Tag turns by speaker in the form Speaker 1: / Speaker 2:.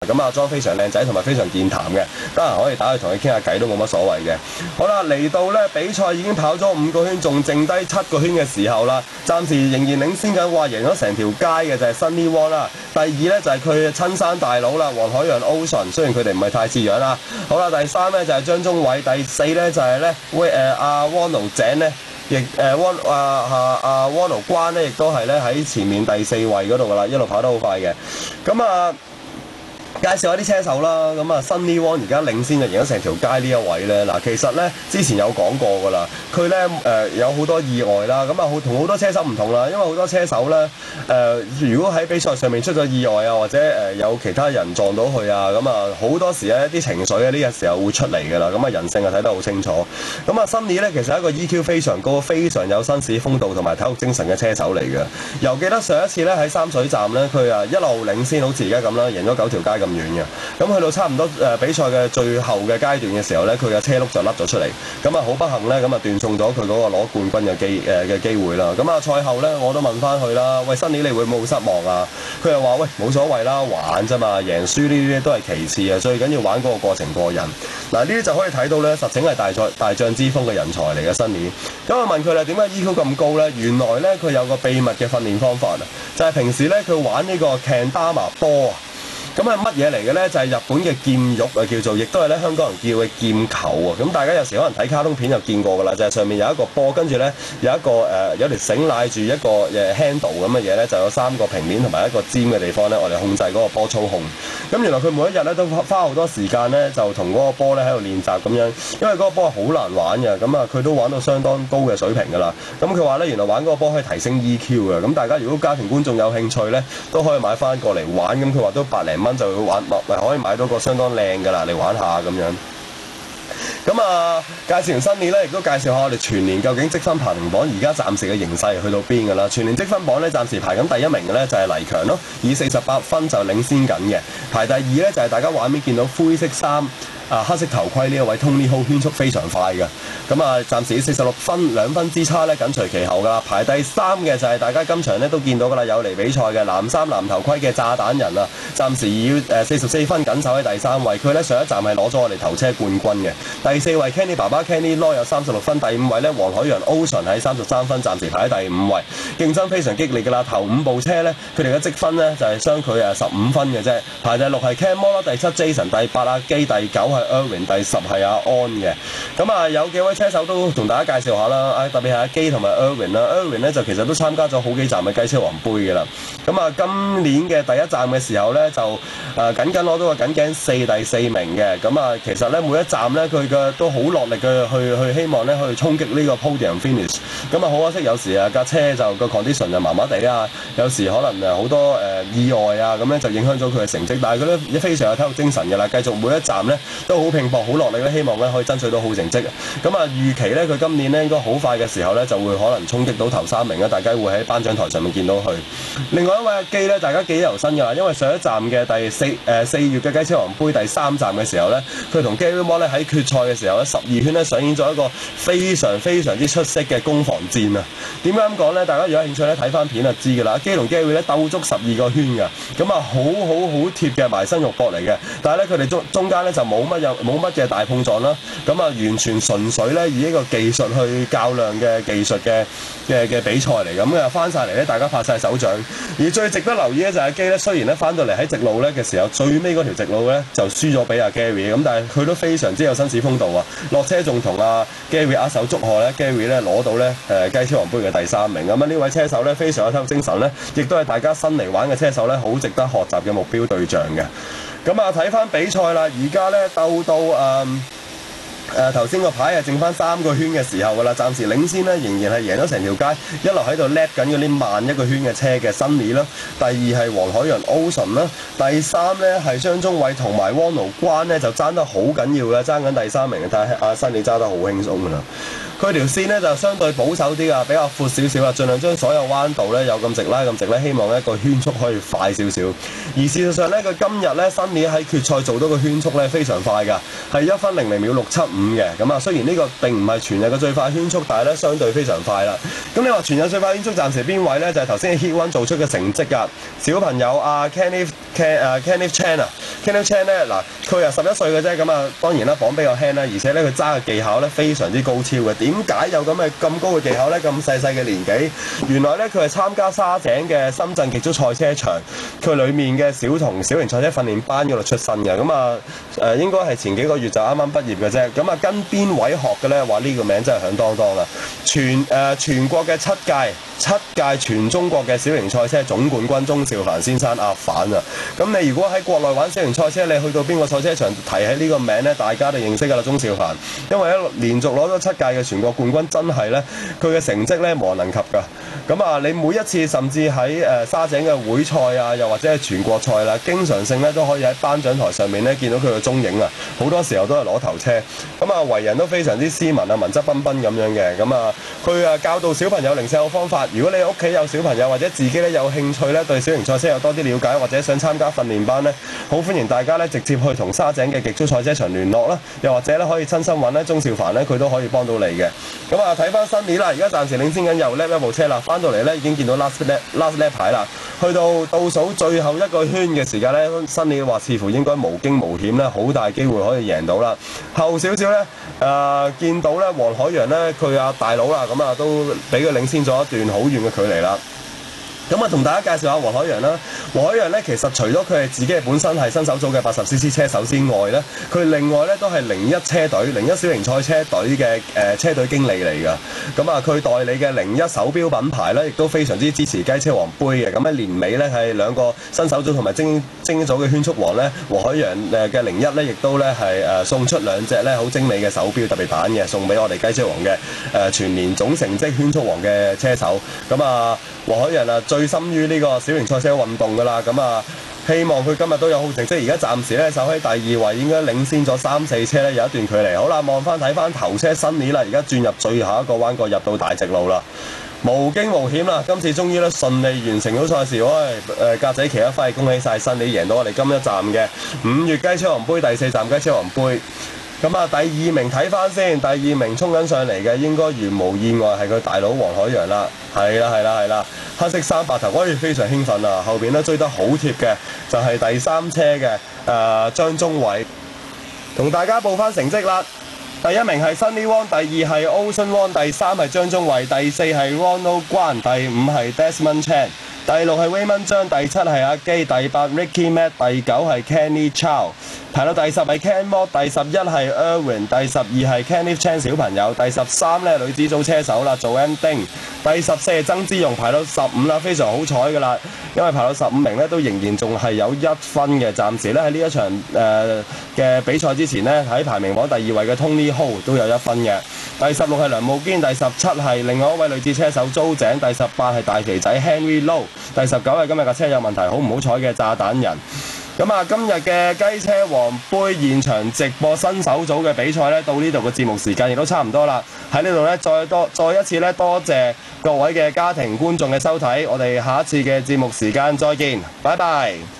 Speaker 1: 咁阿莊非常靚仔同埋非常健談嘅，得閒可以打去同佢傾下偈都冇乜所謂嘅。好啦，嚟到咧比賽已經跑咗5個圈，仲剩低7個圈嘅時候啦，暫時仍然領先緊，話贏咗成條街嘅就係 Sunny Wong 啦。第二咧就係佢親生大佬啦，黃海洋 Ocean， 雖然佢哋唔係太似樣啦。好啦，第三咧就係張宗偉，第四咧就係咧阿汪奴井咧。亦汪奴關咧，亦都係咧喺前面第4位嗰度噶啦，一路跑得好快嘅。咁啊，介紹下啲車手啦。咁啊，Sunny Wong 而家領先就贏咗成條街呢一位咧。嗱，其實咧之前有講過噶啦，佢咧有好多意外啦。咁啊，同好多車手唔同啦，因為好多車手咧如果喺比賽上面出咗意外啊，或者有其他人撞到佢啊，咁啊好多時咧啲情緒咧呢個時候會出嚟噶啦。咁啊人性啊睇得好清楚。咁啊Sunny咧其實係一個 EQ 非常高、非常有紳士風度同埋體育精神嘅車手嚟嘅。又記得上一次咧喺三水站咧，佢一路領先，好似而家咁啦，贏咗9條街咁遠嘅。咁去到差唔多比賽嘅最後嘅階段嘅時候咧，佢嘅車轆就甩咗出嚟。咁啊好不幸咧，咁啊斷送咗佢嗰個攞冠軍嘅機會啦。咁啊賽後咧我都問翻佢啦，喂Sunny你會唔會好失望啊？佢又話喂冇所謂啦，玩啫嘛，贏輸呢啲都係其次啊，最緊要玩嗰個過程過癮。嗱呢啲就可以睇到咧，實情係大將之風嘅人才嚟嘅Sunny。咁我問佢啦，點解 EQ 咁高咧？原來咧佢有個秘密嘅訓練方法啊，就係平時咧佢玩呢個 Kendama 波啊。咁係乜嘢嚟嘅咧？就係日本嘅劍玉啊，叫做，亦都係咧香港人叫嘅劍球啊。咁大家有時可能睇卡通片就見過㗎啦，就係上面有一個波，跟住咧有一個有條繩拉住一個handle 咁嘅嘢咧，就有3個平面同埋一個尖嘅地方咧，我哋控制嗰個波操控。咁原來佢每一日咧都花好多時間咧，就同嗰個波咧喺度練習咁樣，因為嗰個波係好難玩嘅，咁啊佢都玩到相當高嘅水平㗎啦。咁佢話咧，原來玩嗰個波可以提升 EQ 嘅。咁大家如果家庭觀眾有興趣咧，都可以買翻過嚟玩。咁佢話都100零蚊就會玩，可以買到個相當靚㗎啦，嚟玩下咁樣。咁啊，介紹完Sunny咧，亦都介紹下我哋全年究竟積分排名榜而家暫時嘅形勢去到邊㗎啦。全年積分榜咧，暫時排緊第1名嘅咧就係黎強咯，以48分就領先緊嘅。排第2咧就係大家畫面見到灰色衫。黑色頭盔呢一位 Tony Ho 圈速非常快嘅，咁啊暫時46分2分之差咧緊隨其後㗎啦。排第3嘅就係大家今場咧都見到㗎啦，有嚟比賽嘅藍衫藍頭盔嘅炸彈人啊，暫時要44分緊守喺第3位。佢咧上一站係攞咗我哋頭車冠軍嘅。第4位 Kenny 爸爸 Kenny Law 有36分，第5位咧黃海洋 Ocean 喺33分，暫時排喺第5位。競爭非常激烈㗎啦，頭5部車咧佢哋嘅積分咧就係相距15分嘅啫。排第6係 Cam Mo 啦，第7 Jason， 第8阿基，第9Erwin， 第10係阿安嘅。咁啊有幾位車手都同大家介紹下啦，特別係阿基同埋 Erwin 啦。Erwin 咧就其實都參加咗好幾站嘅雞車王杯嘅啦。咁啊今年嘅第1站嘅時候咧就僅攞到個僅僅第4名嘅。咁啊其實咧每一站咧佢嘅都好落力嘅去希望咧去衝擊呢個 podium finish。咁啊好可惜有時架車就個 condition 就麻麻地啊，有時可能好多意外啊，咁咧就影響咗佢嘅成績。但係佢咧非常有體育精神嘅啦，繼續每一站咧都好拼搏好落力咧，希望咧可以爭取到好成績。咁啊預期咧佢今年咧應該好快嘅時候咧就會可能衝擊到頭3名啦，大家會喺頒獎台上面見到佢。另外一位阿基咧，大家記憶猶新㗎啦，因為上一站嘅4月嘅雞車王杯第3站嘅時候咧，佢同 Gary Moore 咧喺決賽嘅時候咧12圈咧上演咗一個非常非常之出色嘅攻防戰啊！點解咁講咧？大家如果有興趣咧睇翻片就知㗎啦。基同 Gary 咧鬥足12個圈㗎，咁啊好貼嘅埋身肉搏嚟嘅。但係咧佢哋中間咧就冇乜嘅大碰撞啦。咁啊完全純粹咧以一個技術去較量嘅技術嘅比賽嚟，咁啊翻晒嚟咧大家拍晒手掌。而最值得留意咧就係阿基咧，雖然咧翻到嚟喺直路咧嘅時候最尾嗰條直路咧就輸咗俾阿 Gary， 咁但係佢都非常之有紳士風度啊！落車仲同阿 Gary 握手祝賀咧 ，Gary 咧攞到咧雞車王杯嘅第3名。咁啊呢位車手咧非常有體育精神咧，亦都係大家新嚟玩嘅車手咧好值得學習嘅目標對象嘅。咁啊睇翻比賽啦，而家咧鬥到頭先個牌係剩翻3個圈嘅時候㗎啦，暫時領先咧仍然係贏咗成條街，一路喺度叻緊嗰啲慢1個圈嘅車嘅Sunny啦。第2係黃海洋 Ocean 啦，第3咧係張宗偉同埋汪奴關咧就爭得好緊要嘅，爭緊第3名，但係阿Sunny揸得好輕鬆㗎啦。佢條線咧就相對保守啲啊，比較闊少少啊，盡量將所有彎道咧有咁直拉咁直咧，希望一個圈速可以快少少。而事實上咧，佢今日咧新年喺決賽做到個圈速咧非常快㗎，係1分00秒675嘅。咁啊，雖然呢個並唔係全日嘅最快圈速，但係咧相對非常快啦。咁你話全日最快圈速暫時邊位咧？就係頭先 Heat 1做出嘅成績㗎。小朋友Kenneth Chan 啊 ，Kenneth Chan 咧嗱，佢係11歲嘅啫。咁啊，當然啦，磅比較輕啦，而且咧佢揸嘅技巧咧非常之高超嘅。點解有咁高嘅技巧咧？咁細嘅年紀，原來咧佢係參加沙井嘅深圳極速賽車場，佢裡面嘅小型賽車訓練班嗰度出身嘅。咁啊應該係前幾個月就啱啱畢業嘅啫。咁啊跟邊位學嘅咧？話呢個名真係響當當啦！全國嘅7屆全中國嘅小型賽車總冠軍鐘兆凡先生阿反啊！咁你如果喺國內玩小型賽車，你去到邊個賽車場提起呢個名咧，大家都認識㗎啦，鐘兆凡。因為咧連續攞咗7屆嘅全國冠軍，真係咧佢嘅成績咧無人能及㗎。咁啊，你每一次甚至喺沙井嘅會賽啊，又或者係全國賽啦，經常性咧都可以喺頒獎台上面咧見到佢嘅蹤影啊！好多時候都係攞頭車。咁啊，為人都非常之斯文啊，文質彬彬咁樣嘅。咁啊，佢教導小朋友零舍好方法。如果你屋企有小朋友或者自己咧有興趣咧對小型賽車有多啲了解，或者想參加訓練班咧，好歡迎大家咧直接去同沙井嘅極速賽車場聯絡啦，又或者咧可以親身揾咧鐘兆凡咧，佢都可以幫到你嘅。咁啊，睇翻新年啦，而家暫時領先緊又叻一部車啦，翻到嚟咧已經見到 last lap 牌啦，去到倒數最後一個圈嘅時間咧，新年話似乎應該無驚無險咧，好大機會可以贏到啦。後少少咧見到咧黃海洋咧佢大佬啦，咁啊都俾佢領先咗一段好遠嘅距離啦。咁啊，同大家介紹下黃海洋啦。黃海洋咧，其實除咗佢係自己本身係新手組嘅80cc 車手之外咧，佢另外咧都係01車隊、01小型賽車隊嘅車隊經理嚟㗎。咁啊，佢代理嘅01手錶品牌咧，亦都非常之支持雞車王杯嘅。咁喺年尾咧係兩個新手組同埋精英組嘅圈速王咧，黃海洋嘅01咧，亦都咧係送出2隻咧好精美嘅手錶特別版嘅，送俾我哋雞車王嘅全年總成績圈速王嘅車手。咁啊，黃海洋最深於呢個小型賽車運動㗎啦，咁啊希望佢今日都有好成績。而家暫時咧守喺第2位，應該領先咗3、4車咧有一段距離。好啦，睇翻頭車新年啦，而家轉入最後一個彎角，入到大直路啦，無驚無險啦。今次終於咧順利完成咗賽事，格仔旗一揮，恭喜晒新年贏到我哋今一站嘅5月雞車王杯第4站雞車王杯。咁啊，第2名睇翻先，第2名衝緊上嚟嘅應該如無意外係佢大佬黃海洋啦，係啦，黑色衫白頭，非常興奮啊！後邊咧追得好貼嘅就係第3車嘅張宗偉，同大家報翻成績啦。第1名係 Sunny Wong， 第2係 Ocean Wong， 第3係張宗偉，第4係 Ronald Guan， 第5係 Desmond Chan， 第6係 Raymond 張，第7係阿基，第8 Ricky Matt， 第9係 Kenny Chow， 排到第10係 Ken Mo， 第11係 Erwin， 第12係 Kenneth Chan 小朋友，第13咧女子組車手啦，Joanne Ding， 第14係曾之容，排到15啦，非常好彩㗎啦，因為排到15名咧都仍然仲係有1分嘅。暫時咧喺呢一場嘅比賽之前呢，喺排名榜第2位嘅 Tony Ho 都有1分嘅。第16係梁慕堅，第17係另外一位女子車手租井，第18係大肥仔 Henry Low， 第19係今日架車有問題好唔好彩嘅炸彈人。咁啊，今日嘅雞車王杯現場直播新手組嘅比賽咧，到呢度嘅節目時間亦都差唔多啦。喺呢度咧，再一次咧，多謝各位嘅家庭觀眾嘅收睇。我哋下一次嘅節目時間再見，拜拜。